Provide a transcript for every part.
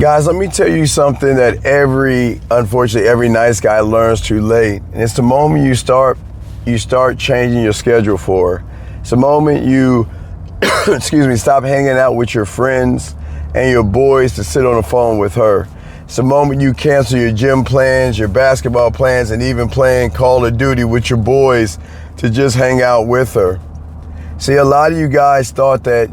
Guys, let me tell you something that unfortunately, every nice guy learns too late. And it's the moment you start changing your schedule for her. It's the moment you, stop hanging out with your friends and your boys to sit on the phone with her. It's the moment you cancel your gym plans, your basketball plans, and even playing Call of Duty with your boys to just hang out with her. See, a lot of you guys thought that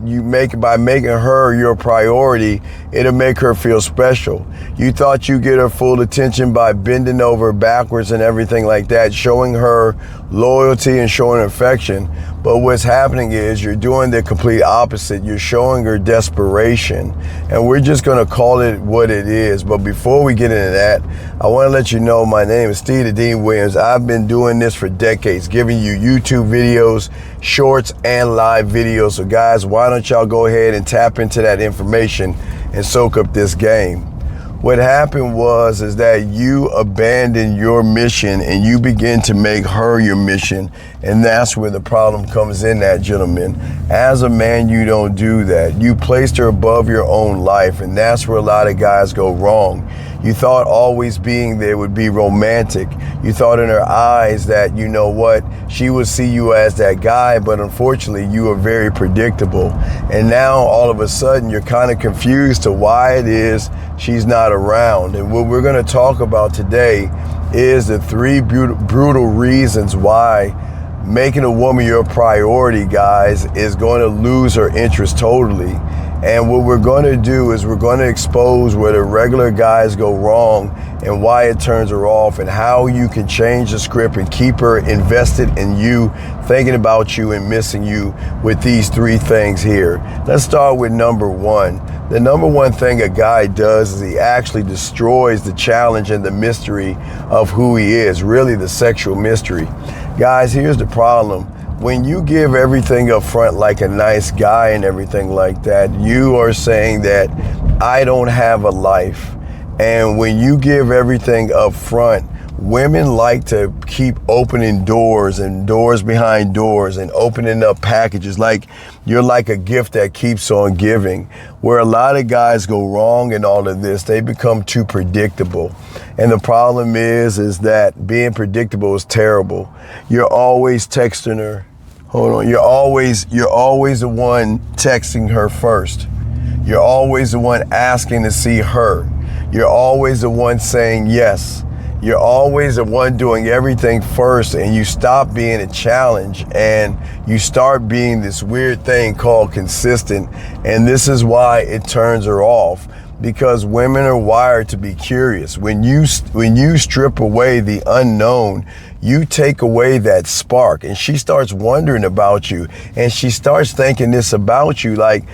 by making her your priority, it'll make her feel special. You thought you'd get her full attention by bending over backwards and everything like that, showing her loyalty and showing affection. But what's happening is you're doing the complete opposite. You're showing her desperation. And we're just gonna call it what it is. But before we get into that, I wanna let you know my name is Steve the Dean Williams. I've been doing this for decades, giving you YouTube videos, shorts, and live videos. So guys, why don't y'all go ahead and tap into that information and soak up this game. What happened is that you abandoned your mission and you begin to make her your mission. And that's where the problem comes in at, gentlemen. As a man, you don't do that. You placed her above your own life, and that's where a lot of guys go wrong. You thought always being there would be romantic. You thought in her eyes that, you know what, she would see you as that guy, but unfortunately you are very predictable. And now all of a sudden you're kind of confused to why it is she's not around. And what we're gonna talk about today is the 3 brutal reasons why making a woman your priority, guys, is going to lose her interest totally. And what we're going to do is we're going to expose where the regular guys go wrong and why it turns her off, and how you can change the script and keep her invested in you, thinking about you and missing you with these 3 things here. Let's start with number 1. The number 1 thing a guy does is he actually destroys the challenge and the mystery of who he is, really the sexual mystery. Guys, here's the problem. When you give everything up front like a nice guy and everything like that, you are saying that I don't have a life. And when you give everything up front, women like to keep opening doors and doors behind doors and opening up packages like you're like a gift that keeps on giving. Where a lot of guys go wrong in all of this, they become too predictable. And the problem is that being predictable is terrible. You're always texting her. Hold on, you're always the one texting her first. You're always the one asking to see her. You're always the one saying yes. You're always the one doing everything first, and you stop being a challenge and you start being this weird thing called consistent. And this is why it turns her off, because women are wired to be curious. When you strip away the unknown, you take away that spark, and she starts wondering about you, and she starts thinking this about you, like,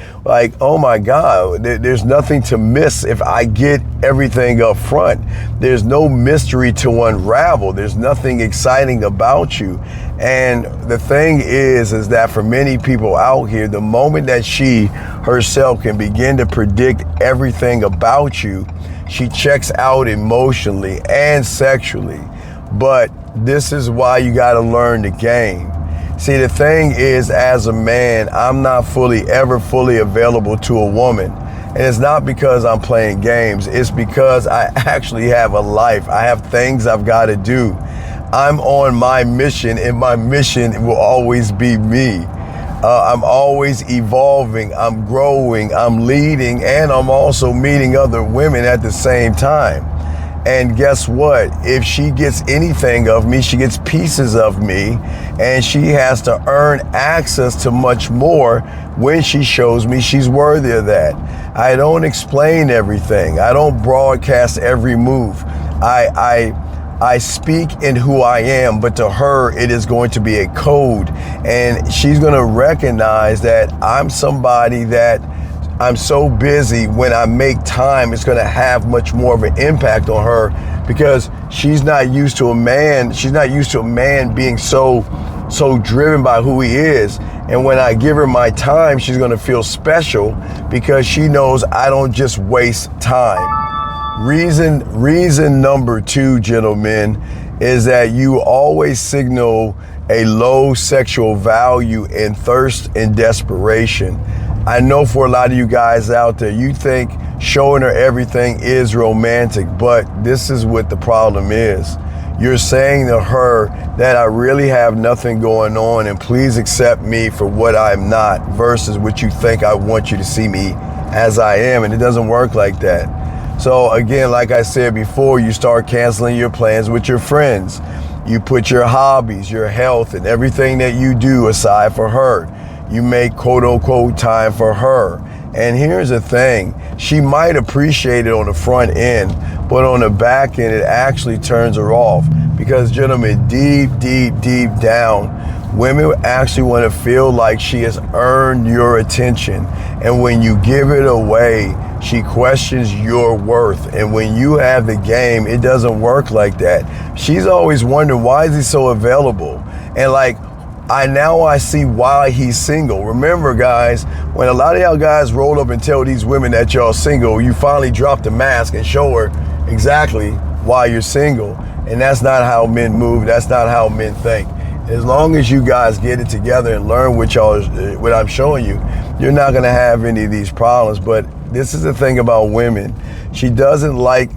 oh my God, there's nothing to miss if I get everything up front. There's no mystery to unravel. There's nothing exciting about you. And the thing is that for many people out here, the moment that she herself can begin to predict everything about you, she checks out emotionally and sexually. But this is why you got to learn the game. See, the thing is, as a man, I'm not ever fully available to a woman. And it's not because I'm playing games. It's because I actually have a life. I have things I've got to do. I'm on my mission, and my mission will always be me. I'm always evolving, I'm growing, I'm leading, and I'm also meeting other women at the same time. And guess what? If she gets anything of me, she gets pieces of me, and she has to earn access to much more when she shows me she's worthy of that. I don't explain everything. I don't broadcast every move. I speak in who I am, but to her, it is going to be a code. And she's going to recognize that I'm somebody that I'm so busy. When I make time, it's going to have much more of an impact on her, because she's not used to a man. She's not used to a man being so driven by who he is. And when I give her my time, she's going to feel special, because she knows I don't just waste time. Reason number 2, gentlemen, is that you always signal a low sexual value in thirst and desperation. I know for a lot of you guys out there, you think showing her everything is romantic. But this is what the problem is. You're saying to her that I really have nothing going on and please accept me for what I'm not versus what you think I want you to see me as I am. And it doesn't work like that. So again, like I said before, you start canceling your plans with your friends. You put your hobbies, your health, and everything that you do aside for her. You make quote unquote time for her. And here's the thing, she might appreciate it on the front end, but on the back end, it actually turns her off. Because gentlemen, deep down, women actually want to feel like she has earned your attention. And when you give it away, she questions your worth. And when you have the game, it doesn't work like that. She's always wondering, why is he so available? And like, I see why he's single. Remember, guys, when a lot of y'all guys roll up and tell these women that y'all single, you finally drop the mask and show her exactly why you're single. And that's not how men move. That's not how men think. As long as you guys get it together and learn what I'm showing you, you're not going to have any of these problems. But this is the thing about women. She doesn't like,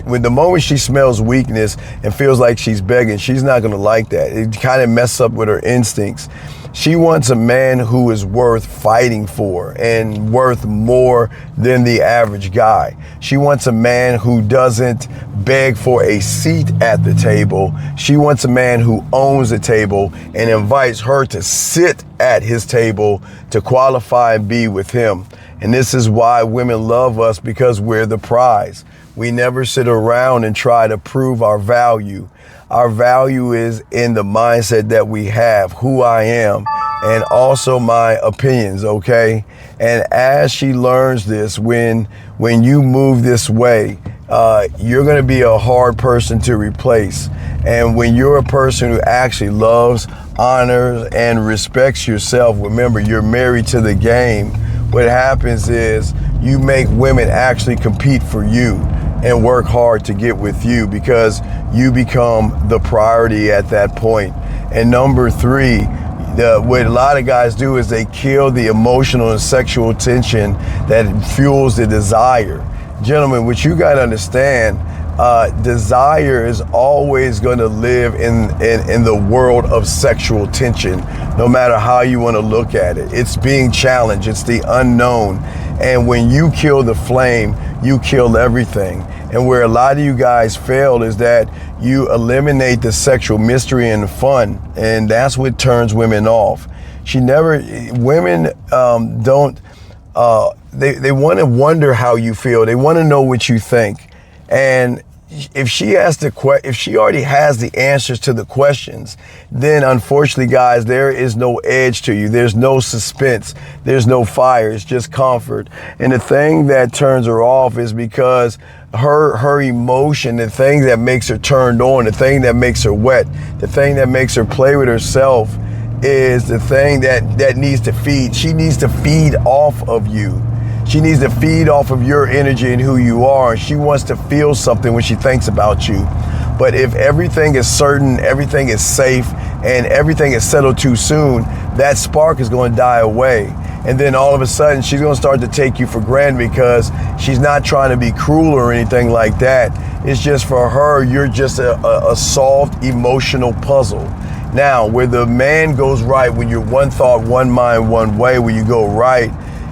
when the moment she smells weakness and feels like she's begging, she's not going to like that. It kind of messes up with her instincts. She wants a man who is worth fighting for and worth more than the average guy. She wants a man who doesn't beg for a seat at the table. She wants a man who owns the table and invites her to sit at his table to qualify and be with him. And this is why women love us, because we're the prize. We never sit around and try to prove our value. Our value is in the mindset that we have, who I am, and also my opinions, okay? And as she learns this, when you move this way, you're gonna be a hard person to replace. And when you're a person who actually loves, honors, and respects yourself, remember, you're married to the game. What happens is you make women actually compete for you and work hard to get with you, because you become the priority at that point. And number three, what a lot of guys do is they kill the emotional and sexual tension that fuels the desire. Gentlemen, what you got to understand, desire is always going to live in the world of sexual tension, no matter how you want to look at it. It's being challenged. It's the unknown. And when you kill the flame, you kill everything. And where a lot of you guys fail is that you eliminate the sexual mystery and the fun. And that's what turns women off. Women don't, they want to wonder how you feel. They want to know what you think. And if she already has the answers to the questions, then unfortunately, guys, there is no edge to you. There's no suspense. There's no fire. It's just comfort. And the thing that turns her off is because her emotion, the thing that makes her turned on, the thing that makes her wet, the thing that makes her play with herself is the thing that needs to feed. She needs to feed off of you. She needs to feed off of your energy and who you are. She wants to feel something when she thinks about you. But if everything is certain, everything is safe, and everything is settled too soon, that spark is going to die away. And then all of a sudden, she's going to start to take you for granted, because she's not trying to be cruel or anything like that. It's just for her, you're just a soft, emotional puzzle. Now, where the man goes right, when you're one thought, one mind, one way, where you go right,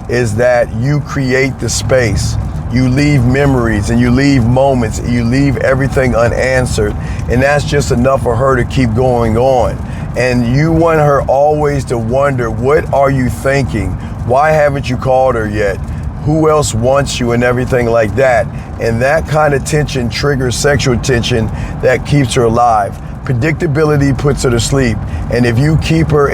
is that you create the space. You leave memories and you leave moments, and you leave everything unanswered. And that's just enough for her to keep going on. And you want her always to wonder, what are you thinking? Why haven't you called her yet? Who else wants you, and everything like that. And that kind of tension triggers sexual tension that keeps her alive. Predictability puts her to sleep. And if you keep her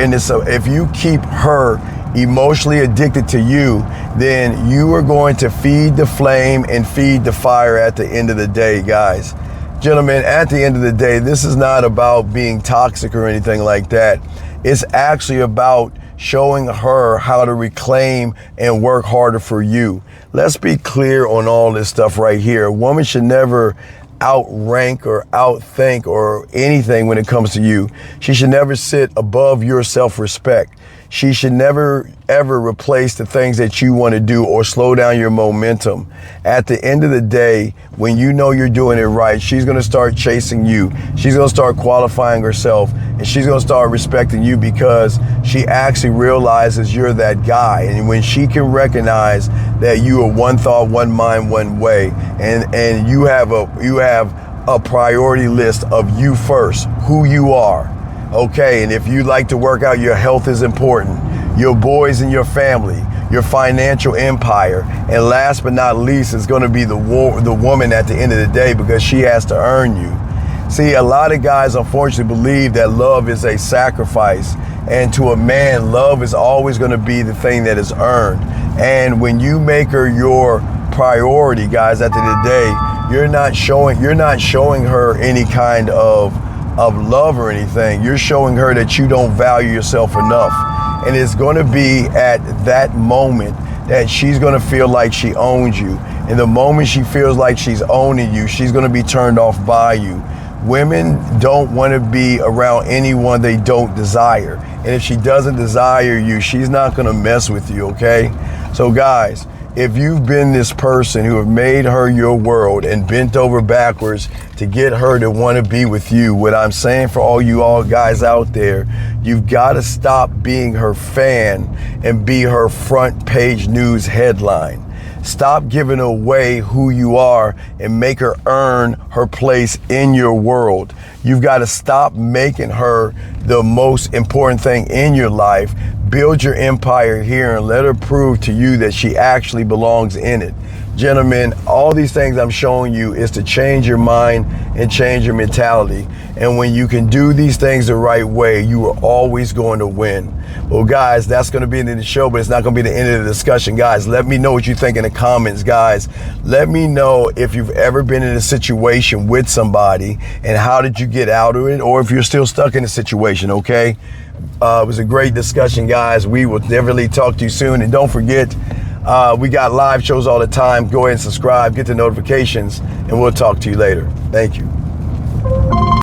emotionally addicted to you, then you are going to feed the flame and feed the fire at the end of the day, guys. Gentlemen, at the end of the day, this is not about being toxic or anything like that. It's actually about showing her how to reclaim and work harder for you. Let's be clear on all this stuff right here. A woman should never outrank or outthink or anything when it comes to you. She should never sit above your self-respect. She should never, ever replace the things that you want to do or slow down your momentum. At the end of the day, when you know you're doing it right, she's going to start chasing you. She's going to start qualifying herself, and she's going to start respecting you because she actually realizes you're that guy. And when she can recognize that you are one thought, one mind, one way, and you have a priority list of you first, who you are. Okay, and if you like to work out, your health is important, your boys and your family, your financial empire, and last but not least is going to be the woman at the end of the day, because she has to earn you. See, a lot of guys unfortunately believe that love is a sacrifice, and to a man, love is always going to be the thing that is earned. And when you make her your priority, guys, at the end of the day, you're not showing her any kind of love or anything. You're showing her that you don't value yourself enough. And it's going to be at that moment that she's going to feel like she owns you. And the moment she feels like she's owning you, she's going to be turned off by you. Women don't want to be around anyone they don't desire. And if she doesn't desire you, she's not going to mess with you, okay? So guys, if you've been this person who have made her your world and bent over backwards to get her to want to be with you, what I'm saying for all you guys out there, you've got to stop being her fan and be her front page news headline. Stop giving away who you are and make her earn her place in your world. You've got to stop making her the most important thing in your life. Build your empire here and let her prove to you that she actually belongs in it. Gentlemen, all these things I'm showing you is to change your mind and change your mentality. And when you can do these things the right way, you are always going to win. Well, guys, that's going to be the end of the show, but it's not going to be the end of the discussion. Guys, let me know what you think in the comments, guys. Let me know if you've ever been in a situation with somebody and how did you get out of it, or if you're still stuck in a situation, okay? It was a great discussion, guys. We will definitely talk to you soon. And don't forget, we got live shows all the time. Go ahead and subscribe, get the notifications, and we'll talk to you later. Thank you.